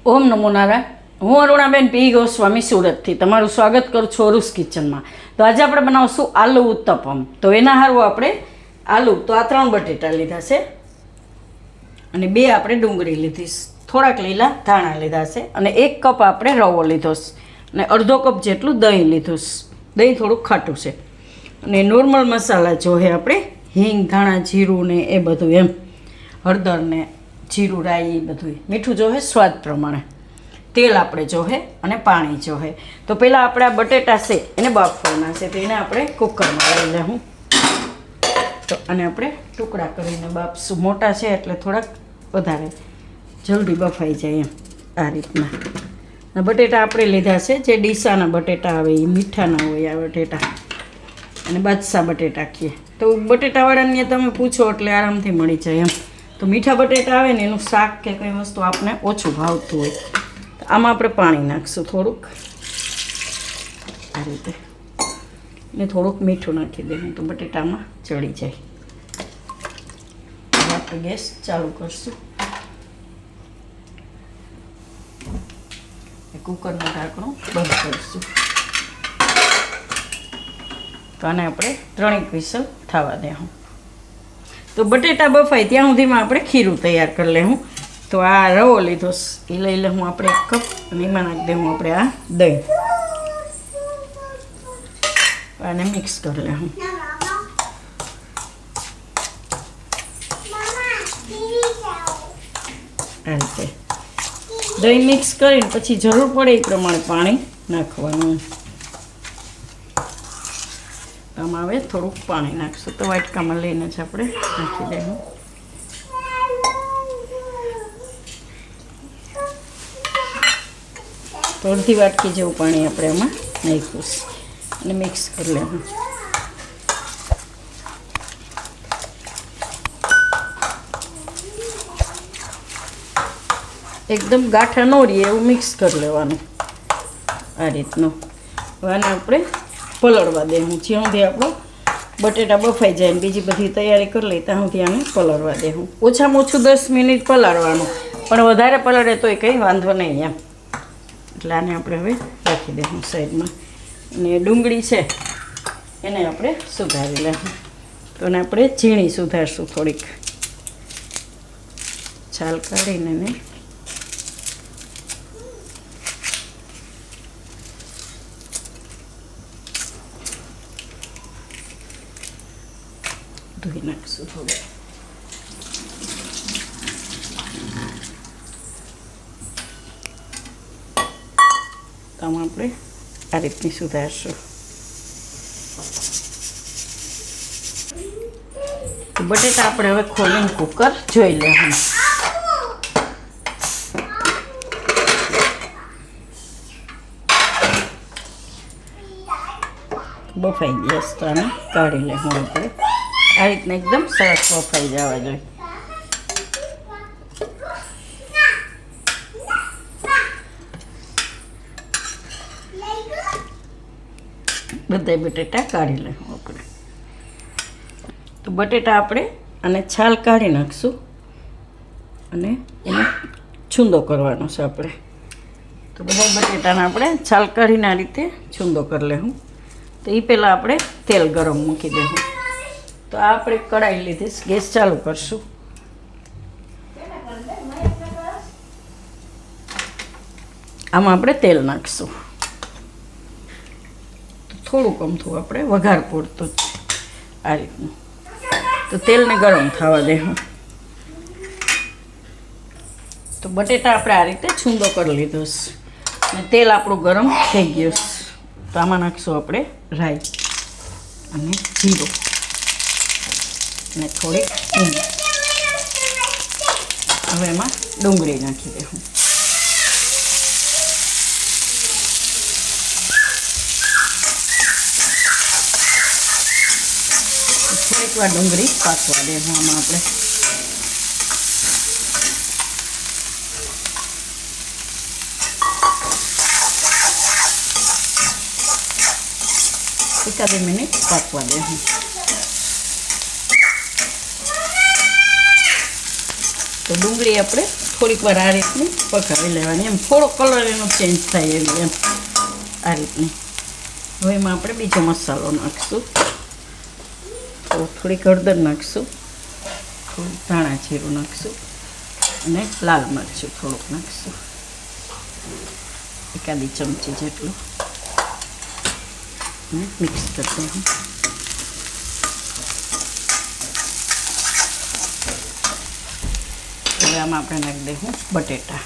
ઓમ નમો નારાયણ. હું અરુણાબેન પી ગોસ્વામી સુરતથી તમારું સ્વાગત કરું છું અરુસ કિચનમાં. તો આજે આપણે બનાવશું આલુ ઉત્તપમ. તો એના હારું આપણે આલુ તો આ 3 બટેટા લીધા છે અને 2 આપણે ડુંગળી લીધી, થોડાક લીલા ધાણા લીધા છે અને 1 કપ આપણે રવો લીધો છે અને અડધો કપ જેટલું દહીં લીધું છે. દહીં થોડુંક ખાટું છે અને નોર્મલ મસાલા જોઈએ આપણે હિંગ, ધાણા, જીરું ને એ બધું, એમ હળદર ને જીરું, રાઈ, એ બધું. મીઠું જોહે સ્વાદ પ્રમાણે. તેલ આપણે જોહે અને પાણી જોહે. તો પહેલાં આપણે આ બટેટા છે એને બાફવાના છે, તો એને આપણે કુકરમાં લઈ લેવું. તો આને આપણે ટુકડા કરીને બાફશું. મોટા છે એટલે થોડાક વધારે જલ્દી બફાઈ જાય, એમ આ રીતના. અને બટેટા આપણે લીધા છે જે ડીસાના બટેટા આવે, એ મીઠા ના હોય આ બટેટા, અને બાદશાહ બટેટા કહીએ. તો બટેટાવાળાને તમે પૂછો એટલે આરામથી મળી જાય, એમ. તો મીઠા બટેટા આવે ને એનું શાક કે કંઈ વસ્તુ આપણે ઓછું ભાવતું હોય. તો આમાં આપણે પાણી નાખીશું થોડુંક, આ રીતે, ને થોડુંક મીઠું નાખી દઈએ તો બટેટામાં ચડી જાય. હવે આપણે ગેસ ચાલુ કરીશું. કુકરનું ઢાંકણું બંધ કરીશું. તો આને આપણે 3 વિસલ થવા દેવું. તો બટેટા બફાય ત્યાં સુધીમાં આપણે ખીરું તૈયાર કરી લેવું. તો આ રવો લીધો એ લઈ લઉં આપણે 1 કપ, અને એમાં નાખી દેવું આપણે આ દહીં. આને મિક્સ કરી લેવું. આ રીતે દહીં મિક્સ કરીને પછી જરૂર પડે એ પ્રમાણે પાણી નાખવાનું. આમાં હવે થોડુંક પાણી નાખશું. તો વાટકામાં લઈને જ આપણે નાખી દઈશું. તો અડધી વાટકી જેવું પાણી આપણે એમાં નાખ્યું અને મિક્સ કરી લેવું. એકદમ ગાંઠા ન રહીએ એવું મિક્સ કરી લેવાનું, આ રીતનું. આને આપણે પલળવા દેવું. જ્યાં સુધી આપણો બટેટા બફાઈ જાય ને બીજી બધી તૈયારી કરી લઈએ ત્યાં સુધી આને પલળવા દેવું. ઓછામાં ઓછું 10 મિનિટ પલાળવાનું, પણ વધારે પલળે તોય કંઈ વાંધો નહીં, એમ. એટલે આને આપણે હવે રાખી દઈશું સાઈડમાં. અને ડુંગળી છે એને આપણે સુધારી લેવું. તો એને આપણે ઝીણી સુધારશું થોડીક, છાલ કાઢીને એને ધોઈ નાખીશું થોડું. તો આમાં આપણે આ રીતની સુધારશું. બટેટા આપણે હવે ખોલીને કુકર જોઈ લેવું. બફાઈ ગયા તો આને કાઢી લેવું આપણે. આ રીતના એકદમ સરસ બફાઈ જવા જોઈએ. બધા બટેટા કાઢી લેવું આપણે. તો બટેટા આપણે આને છાલ કાઢી નાખશું અને એને છૂંદો કરવાનો છે આપણે. તો બધા બટેટાને આપણે છાલ કાઢીને આ રીતે છૂંદો કરી લેવું. તો એ પહેલાં આપણે તેલ ગરમ મૂકી દેવું. તો આ આપણે કઢાઈ લીધી, ગેસ ચાલુ કરશું. આમાં આપણે તેલ નાખીશું. થોડુંક અમથું આપણે વઘાર પૂરતું જ આ રીતનું. તો તેલને ગરમ થવા દેવું. તો બટેટા આપણે આ રીતે છૂંદો કરી લીધો છે અને તેલ આપણું ગરમ થઈ ગયું છે. તો આમાં નાખીશું આપણે રાઈ અને જીરું અને થોડીક હિંગ. હવે એમાં ડુંગળી નાખી દેવું. થોડીક વાર ડુંગળી પાકવા દેવું આમાં આપણે. એકાદી મિનિટ પાકવા દેવું. તો તો ડુંગળી આપણે થોડીક વાર આ રીતની પકાવી લેવાની, એમ થોડો કલર એનો ચેન્જ થાય એવી એમ આ રીતની. હવે એમાં આપણે બીજો મસાલો નાખીશું. તો થોડીક હળદર નાખીશું, થોડું ધાણા જીરું નાખીશું અને લાલ મરચું થોડુંક નાખીશું, એકાદી ચમચી જેટલું, અને મિક્સ કરી દઉં. હવે આમાં આપણે નાખી દઈશું બટેટા.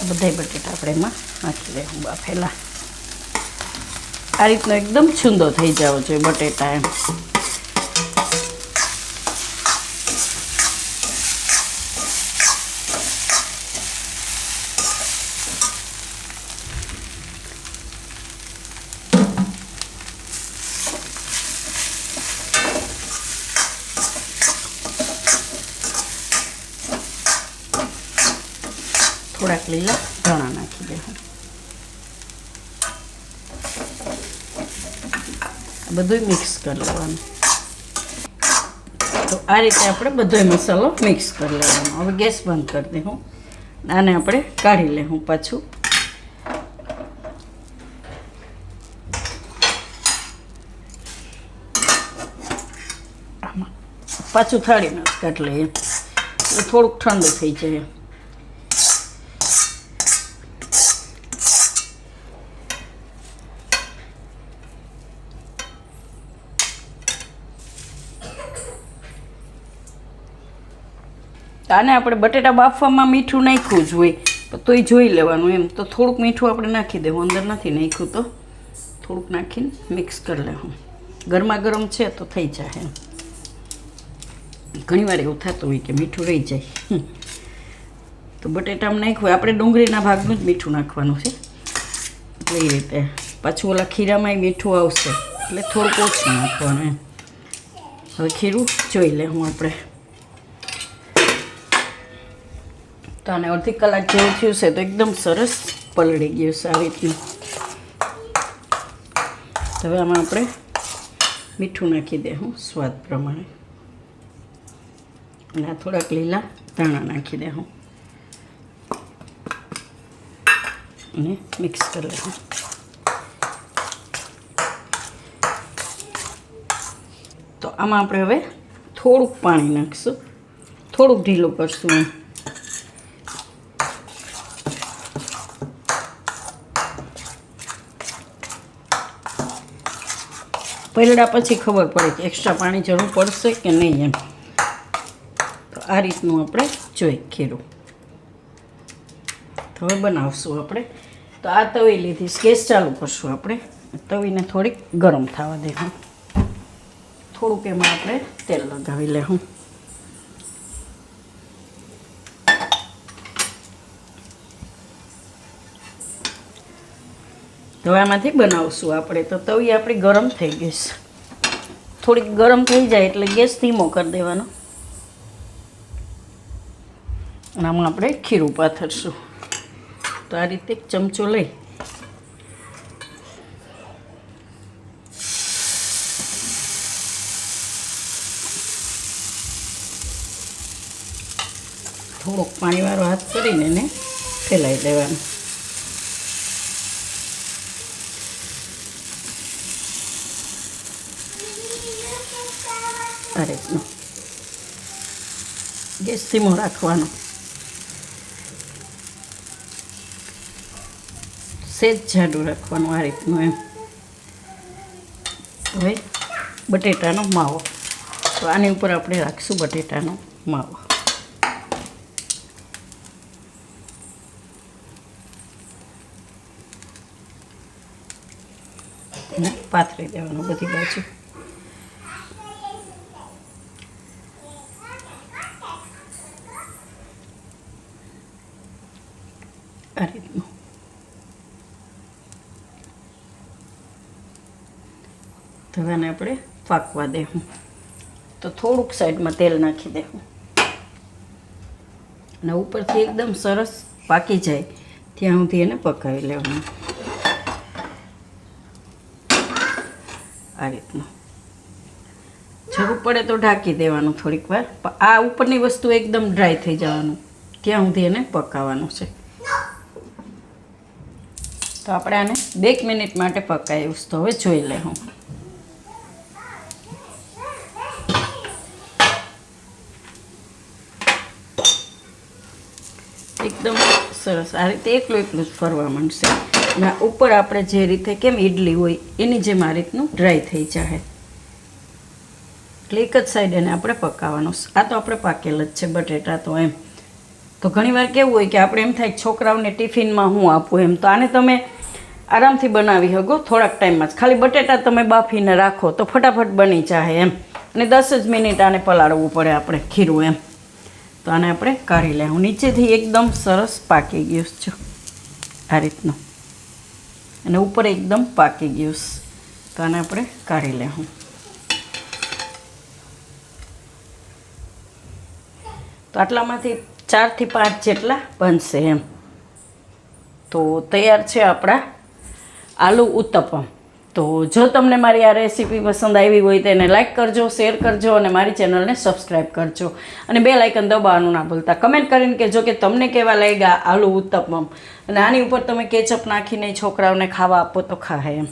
બધા બટેટા આપણે એમાં નાખી દઈશું બાફેલા. આ રીતનો એકદમ છૂંદો થઈ જવો જોઈએ બટેટા એમ. થોડાક લીલા ધાણા નાખી દેવું. બધું મિક્સ કરી લેવાનું. તો આ રીતે આપણે બધો મસાલો મિક્સ કરી લેવાનો. હવે ગેસ બંધ કરી દઉં. આને આપણે કાઢી લેવું પાછું. આમાં પાછું થાળીમાં કાઢી લઈએ એટલે થોડુંક ઠંડુ થઈ જાય. આને આપણે બટેટા બાફવામાં મીઠું નાખ્યું જ હોય તોય જોઈ લેવાનું એમ. તો થોડુંક મીઠું આપણે નાખી દેવું, અંદર નથી નાખ્યું તો થોડુંક નાખીને મિક્સ કરી લેવું. ગરમા ગરમ છે તો થઈ જાય એમ. ઘણીવાર એવું થતું હોય કે મીઠું રહી જાય, તો બટેટામાં નાખ્યું હોય આપણે ડુંગળીના ભાગનું જ મીઠું નાખવાનું છે. એટલે એ રીતે પાછું ઓલા ખીરામાંય મીઠું આવશે એટલે થોડુંક ઓછું નાખવાનું એમ. હવે ખીરું જોઈ લેવું આપણે. તો આને અડધી કલાક જેવું થયું છે તો એકદમ સરસ પલળી ગયું છે આ રીતનું. હવે આમાં આપણે મીઠું નાખી દઉં સ્વાદ પ્રમાણે, અને આ થોડાક લીલા ધાણા નાખી દઉં અને મિક્સ કરી લઉં. તો આમાં આપણે હવે થોડુંક પાણી નાખીશું, થોડુંક ઢીલું કરશું એમ. પલળ્યા પછી ખબર પડે કે એક્સ્ટ્રા પાણી જરૂર પડશે કે નહીં એમ. તો આ રીતનું આપણે જોઈ ખીરું. તો હવે બનાવશું આપણે. તો આ તવી લીધી, ગેસ ચાલુ કરશું આપણે. તવીને થોડીક ગરમ થવા દેવું. થોડુંક એમાં આપણે તેલ લગાવી લેવું. તો આમાંથી બનાવશું આપણે. તો તવી આપણી ગરમ થઈ ગઈ છે. થોડીક ગરમ થઈ જાય એટલે ગેસ ધીમો કરી દેવાનો. અને આમાં આપણે ખીરું પાથરશું. તો આ રીતે એક ચમચો લઈ થોડોક પાણીવાળો હાથ કરીને એને ફેલાવી દેવાનું. આ રીતનું ગેસ ધીમો રાખવાનો. સેજ જાડું રાખવાનું આ રીતનું એમ. હવે બટેટાનો માવો. તો આની ઉપર આપણે રાખશું બટેટાનો માવો. અને પાથરી દેવાનું બધી બાજુ. આ રીતનું. તો આને આપણે પાકવા દેવું. તો થોડુંક સાઈડમાં તેલ નાખી દેવું અને ઉપરથી એકદમ સરસ પાકી જાય ત્યાં સુધી એને પકાવી લેવાનું. આ રીતનું. જરૂર પડે તો ઢાંકી દેવાનું થોડીક વાર. આ ઉપરની વસ્તુ એકદમ ડ્રાય થઈ જવાનું ત્યાં સુધી એને પકાવવાનું છે. તો આપણે આને 2 મિનિટ માટે પકાવ્યું. તો હવે જોઈ લે હું એકદમ સરસ આ રીતે એકલું જ ફરવા માંડશે. અને ઉપર આપણે જે રીતે કેમ ઈડલી હોય એની જેમ આ રીતનું ડ્રાય થઈ જાય. એટલે એક જ સાઈડ એને આપણે પકાવવાનું. આ તો આપણે પાકેલ જ છે બટેટા તો એમ. તો ઘણીવાર કેવું હોય કે આપણે એમ થાય છોકરાઓને ટિફિનમાં હું આપું એમ. તો આને તમે આરામથી બનાવી શકો થોડાક ટાઈમમાં જ. ખાલી બટેટા તમે બાફીને રાખો તો ફટાફટ બની જાય એમ. અને 10 જ મિનિટ આને પલાળવું પડે આપણે ખીરું એમ. તો આને આપણે કાઢી લેવું. નીચેથી એકદમ સરસ પાકી ગયું છે આ રીતનું, અને ઉપર એકદમ પાકી ગયું. તો આને આપણે કાઢી લેવું. તો આટલામાંથી 4 થી 5 જેટલા બનશે એમ. તો તૈયાર છે આપણા આલુ ઉત્તપમ. તો જો તમને મારી આ રેસીપી પસંદ આવી હોય તો એને લાઇક કરજો, શેર કરજો અને મારી ચેનલને સબસ્ક્રાઈબ કરજો. અને બેલ આઇકન દબાવવાનું ના ભૂલતા. કમેન્ટ કરીને કહેજો કે તમને કેવા લાગ્યા આલુ ઉત્તપમ. અને આની ઉપર તમે કેચઅપ નાખીને છોકરાઓને ખાવા આપો તો ખાય એમ.